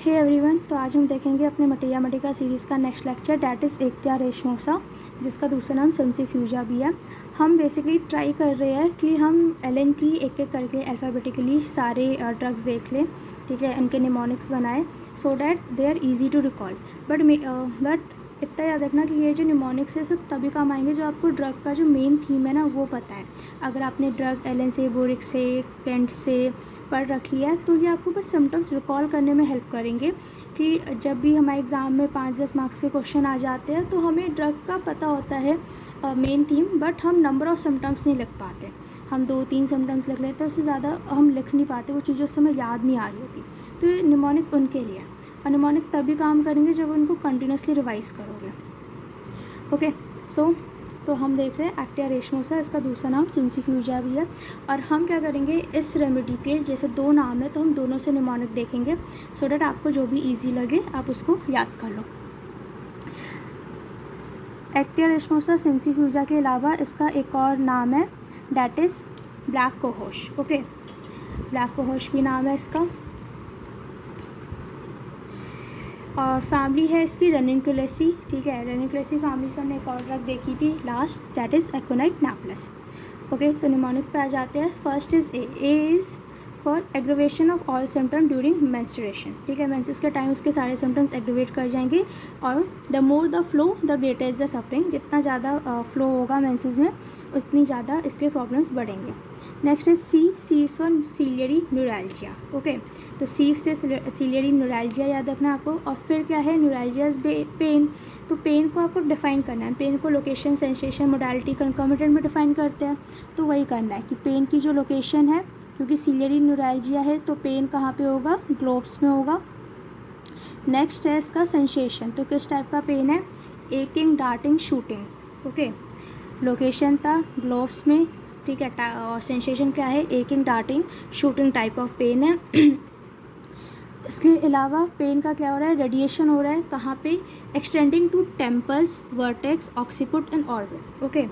Hey everyone, तो आज हम देखेंगे अपने मटिया मटिका सीरीज़ का next lecture, that is Actaea racemosa, जिसका दूसरा नाम सिम्सीफ्यूजा भी है। हम बेसिकली ट्राई कर रहे हैं कि हम एलन की एक एक करके अल्फ़ाबेटिकली सारे ड्रग्स देख लें, ठीक है, इनके निमोनिक्स बनाए so that they are easy to recall. But इतना याद रखना कि ये जो निमोनिक्स है सब तभी काम आएंगे जो आपको ड्रग का जो मेन थीम है ना वो पता है। अगर आपने ड्रग एलन से, बोरिक से, केंट से पढ़ रखी है तो ये आपको बस सिम्टम्स रिकॉल करने में हेल्प करेंगे कि जब भी हमारे एग्ज़ाम में 5-10 मार्क्स के क्वेश्चन आ जाते हैं तो हमें ड्रग का पता होता है मेन थीम, बट हम नंबर ऑफ़ सिम्टम्स नहीं लिख पाते। हम 2-3 सिम्टम्स लिख लेते हैं, उससे ज़्यादा हम लिख नहीं पाते, वो चीज़ें उस समय याद नहीं आ रही होती। तो ये निमोनिक उनके लिए है, और निमोनिक तभी काम करेंगे जब उनको कंटिन्यूसली रिवाइज करोगे। ओके, तो हम देख रहे हैं एक्टिया रेशमोसा, इसका दूसरा नाम सिम्सीफ्यूजा भी है। और हम क्या करेंगे, इस रेमेडी के जैसे दो नाम है तो हम दोनों से निमोनिक देखेंगे सो डैट आपको जो भी इजी लगे आप उसको याद कर लो। एक्टिया रेशमोसा सिम्सीफ्यूजा के अलावा इसका एक और नाम है, that is black cohosh. Okay, black cohosh भी नाम है इसका। और फैमिली है इसकी रेनिकुलेसी, ठीक है, रेनिकुलेसी फैमिली से हमने एक और ड्रग देखी थी लास्ट, दैट इज़ एक्विनाइट नैप्लस। ओके, तो निमोनिक पे आ जाते हैं। First is a is for aggravation of all symptom during menstruation, ठीक है, मेंसेस के टाइम उसके सारे सिम्टम्स एग्रीवेट कर जाएंगे। और the more the flow the greater is the suffering, जितना ज़्यादा फ्लो होगा मेंसेस में उतनी ज़्यादा इसके प्रॉब्लम्स बढ़ेंगे। Next is C is for ciliary neuralgia. Okay, तो सी से सीलियरी न्यूरैल्जिया याद रखना आपको। और फिर क्या है, न्यूरैल्जिया इज पेन। तो पेन को आपको डिफाइन करना है, पेन को लोकेशन, सेंसेशन, मोडालिटी, कंकॉमिटेंट में डिफाइन करते हैं। तो वही करना है कि पेन की जो लोकेशन है, क्योंकि सीलियरी न्यूरैल्जिया है तो पेन कहाँ पे होगा, ग्लोब्स में होगा। नेक्स्ट है इसका सेंसेशन, तो किस टाइप का पेन है, aching, darting, shooting. Okay, location था ग्लोब्स में, ठीक है, और सेंसेशन क्या है, aching, darting, shooting type of pain है। इसके अलावा पेन का क्या हो रहा है, रेडिएशन हो रहा है, कहाँ पे, extending to temples, vertex, occiput and orbit. Okay,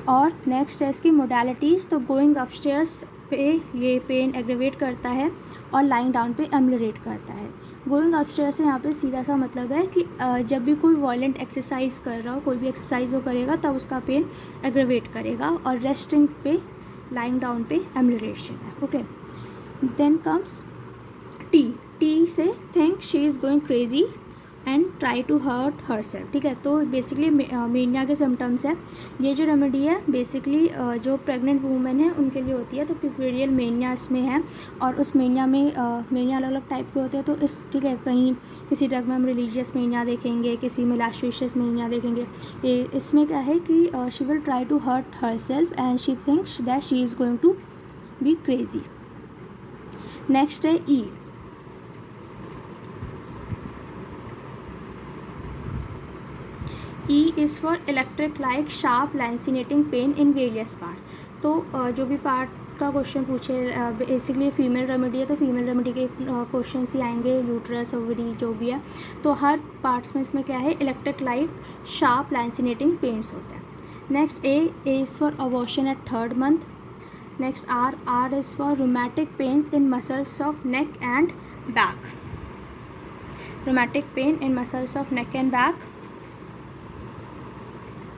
और नेक्स्ट है इसकी मोडालिटीज़, तो गोइंग अपस्टेयर्स पे ये पेन एग्रेवेट करता है और लाइंग डाउन पे एमलरेट करता है। गोइंग अपस्टेयर्स से यहाँ पे सीधा सा मतलब है कि जब भी कोई वॉयलेंट एक्सरसाइज कर रहा हो, कोई भी एक्सरसाइज वो करेगा तब उसका पेन एग्रेवेट करेगा, और रेस्टिंग पे, लाइंग डाउन पे एमलरेशन है। ओके, देन कम्स टी से think she is going crazy and try to hurt herself, ठीक है। तो बेसिकली मेनिया के सिम्टम्स है। ये जो रेमेडी है बेसिकली जो प्रेग्नेंट वूमेन है उनके लिए होती है, तो प्यूपेरियल मेनिया इसमें है। और उस मेनिया में मेनिया अलग अलग टाइप के होते हैं, तो इस, ठीक है, कहीं किसी ड्रग में हम रिलीजियस मेनिया देखेंगे, किसी में लैशुइशियस मेनिया देखेंगे। इसमें क्या है कि she will try to hurt herself and she thinks that she is going to be crazy. Next है E. E is for electric like sharp lancinating pain in various part। तो जो भी part का question पूछे, basically female remedy है तो female remedy के question ही आएंगे, यूट्रस, ओवरी, जो भी है। तो हर पार्ट्स में इसमें क्या है, electric like sharp lancinating pains होते हैं। Next A is for abortion at 3rd month। Next R is for rheumatic pains in muscles of neck and back, rheumatic pain in muscles of neck and back.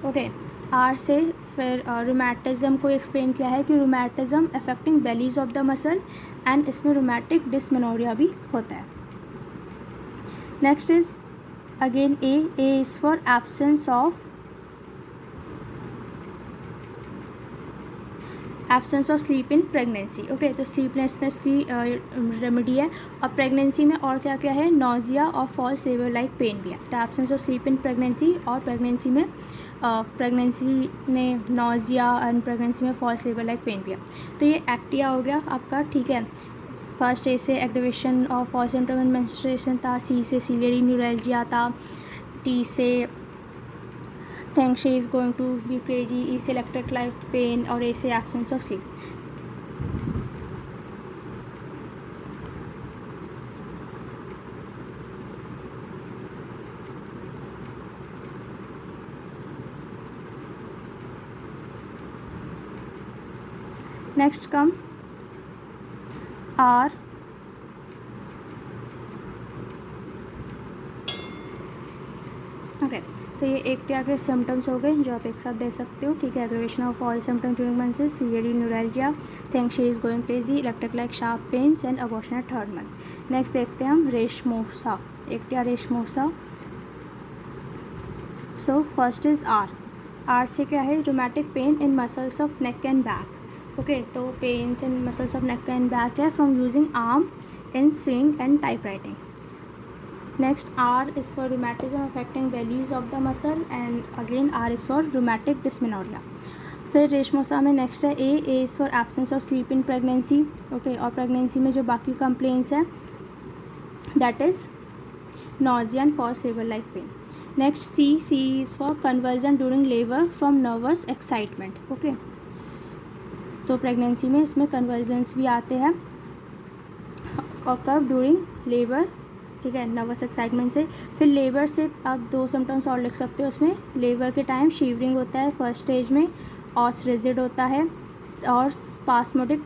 Okay, R से फिर rheumatism को explain किया है कि rheumatism affecting bellies of the muscle, and इसमें rheumatic dysmenorrhoea भी होता है। Next is again A is for absence of sleep in pregnancy. Okay, तो स्लीपलेसनेस की रेमेडी है। और प्रेगनेंसी में और क्या क्या है, नोजिया और फॉल्स लेबर लाइक पेन भी है। तो absence of sleep in pregnancy, और प्रेगनेंसी में नोजिया एंड प्रेगनेंसी में फॉल्स लेबर लाइक पेन भी है। तो ये एक्टिया हो गया आपका, ठीक है। फर्स्ट ए से activation of false symptom in menstruation था, सी से सीलियरी न्यूरैल्जिया था, टी से think she is going to be crazy, E से इलेक्ट्रिक लाइक पेन, और ए से absence of sleep. Next come R okay, तो ये एक्टिया के सिम्टम्स हो गए जो आप एक साथ दे सकते हो, ठीक है। Aggravation of all symptoms during menses, severe neuralgia, think she is going crazy, electric like sharp pains and abortion at 3rd month. Next देखते हैं हम racemosa, Actaea racemosa. So first is R से क्या है, rheumatic pain in muscles of neck and back. Okay, तो pains in muscles of neck and back है from using arm in swing and typewriting. Next, R is for rheumatism affecting bellies of the muscle and again R is for rheumatic dysmenorrhea. फिर रेशमोसा में next है ए is for absence of sleep in pregnancy. Okay, और pregnancy में जो बाकी complaints हैं that is nausea and false labor like pain. Next, C is for convulsion during labor from nervous excitement. Okay, तो pregnancy में इसमें convergence भी आते हैं और कब, ड्यूरिंग लेबर, ठीक है, नर्वस एक्साइटमेंट से। फिर लेबर से आप 2 सिम्टम्स और लिख सकते हो उसमें। लेबर के टाइम शीवरिंग होता है फर्स्ट स्टेज में, ऑस रिजिड होता है और स्पास्मोडिक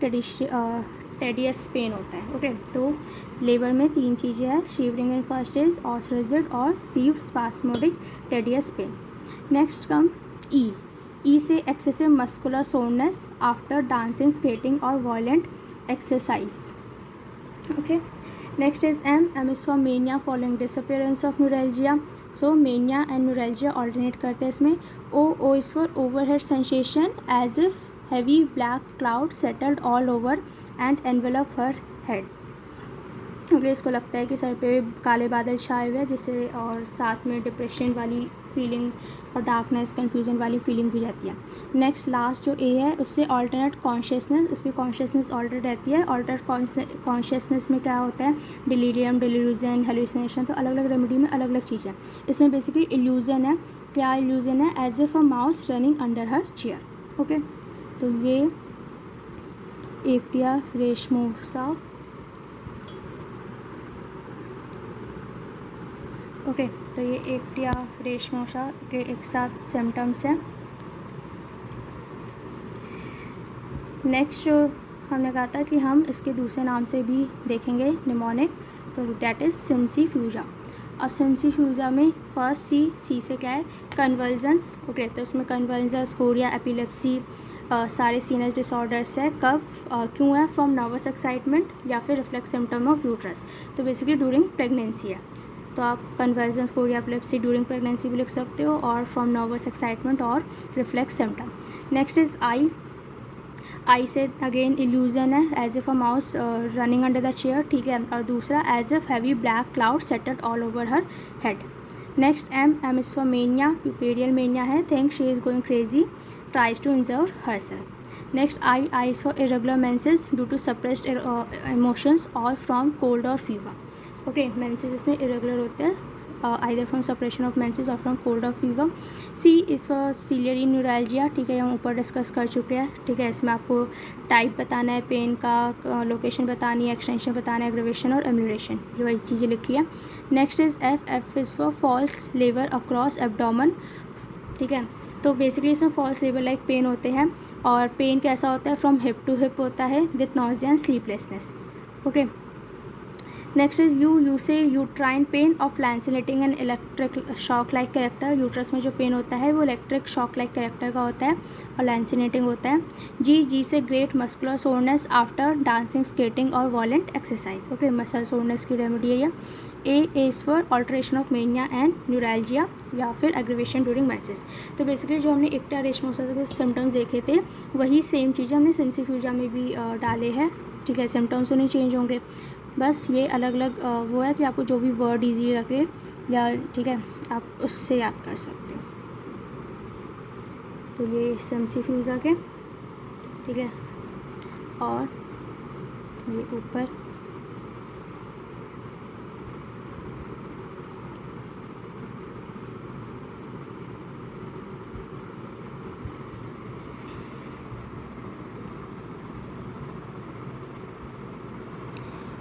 टेडियस पेन होता है। ओके, तो लेबर में 3 चीज़ें हैं, shivering in first stage, os rigid और सीव्ड spasmodic tedious pain. Next come E से excessive muscular soreness after dancing, skating और violent exercise. Okay, next is M is for mania following disappearance of neuralgia. So mania and neuralgia alternate करते हैं इसमें। O is for overhead sensation as if heavy black cloud settled all over and envelop her head. Okay, इसको लगता है कि sir पे काले बादल छाए हुए हैं जिससे, और साथ में डिप्रेशन वाली फीलिंग और डार्कनेस, कन्फ्यूज़न वाली फीलिंग भी रहती है। नेक्स्ट लास्ट जो ए है उससे ऑल्टरनेट कॉन्शियसनेस, उसकी कॉन्शियसनेस ऑल्टर रहती है। ऑल्टरनेट कॉन्शियसनेस में क्या होता है, डिलीरियम, डिल्यूजन, हेलुसिनेशन, तो अलग अलग रेमेडी में अलग अलग चीज़ें। इसमें बेसिकली इल्यूजन है। क्या इल्यूजन है, as if a mouse running under her chair. Okay, तो ये एक्टिया रेशमोसा। ओके, तो ये एक्टिया रेशमोसा के एक साथ सिम्टम्स हैं। नेक्स्ट जो हमने कहा था कि हम इसके दूसरे नाम से भी देखेंगे निमोनिक, तो दैट इज़ सिम्सीफ्यूजा। अब सिम्सीफ्यूजा में फर्स्ट सी से क्या है, कन्वर्जन्स। ओके, तो उसमें कन्वर्जन्स, कोरिया, एपिलेप्सी, सारे सीनस डिसऑर्डर्स है। कब, क्यों है, फ्रॉम नर्वस एक्साइटमेंट या फिर रिफ्लेक्स सिम्टम ऑफ यूट्रस, तो बेसिकली ड्यूरिंग प्रेगनेंसी है। तो आप convulsions, chorea, epilepsy during pregnancy भी लिख सकते हो, और फ्रॉम नर्वस एक्साइटमेंट और reflex symptom. Next is I से अगेन इल्यूजन है, as if a mouse running under the chair, ठीक है। और दूसरा as if heavy black cloud settled all over her head. Next M is for mania, puerperal mania है, think she is going crazy, tries to injure herself. Next I is for irregular menses due to suppressed emotions और from cold और fever. Okay, menses इसमें irregular होते हैं, either from suppression of menses और from cold और fever. C is for ciliary neuralgia, ठीक है, हम ऊपर डिस्कस कर चुके हैं, ठीक है। इसमें आपको टाइप बताना है पेन का, लोकेशन बतानी है, एक्सटेंशन बताना है, एग्रेवेशन और एम्यूरेशन, ये वही चीज़ें लिखी है। Next is F is for false labour across abdomen, ठीक है। तो बेसिकली इसमें फॉल्स लेबर लाइक पेन होते हैं, और पेन कैसा होता है, फ्रॉम हिप टू हिप होता है with nausea and sleeplessness. Okay, next is U से uterine pain of lancinating and electric shock like character. Uterus में जो पेन होता है वो इलेक्ट्रिक शॉक लाइक कैरेक्टर का होता है और लैंसिनेटिंग होता है। जी से great muscular soreness after dancing, skating और violent exercise. Okay, muscle soreness की रेमेडी है ये। A is for alteration of mania and neuralgia या फिर एग्रीवेशन ड्यूरिंग मेंसेस। तो बेसिकली जो हमने एक्टिया रेशमोसा के सिम्टम्स देखे थे वही सेम चीज़ें हमने सिम्सीफ्यूजा में भी डाले हैं, ठीक है। सिम्टम्स तो नहीं चेंज होंगे, बस ये अलग अलग वो है कि आपको जो भी वर्ड इजी लगे या, ठीक है, आप उससे याद कर सकते हो। तो ये सिम्सीफ्यूजा के, ठीक है, और ये ऊपर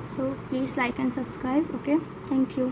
so please like and subscribe. Okay, thank you.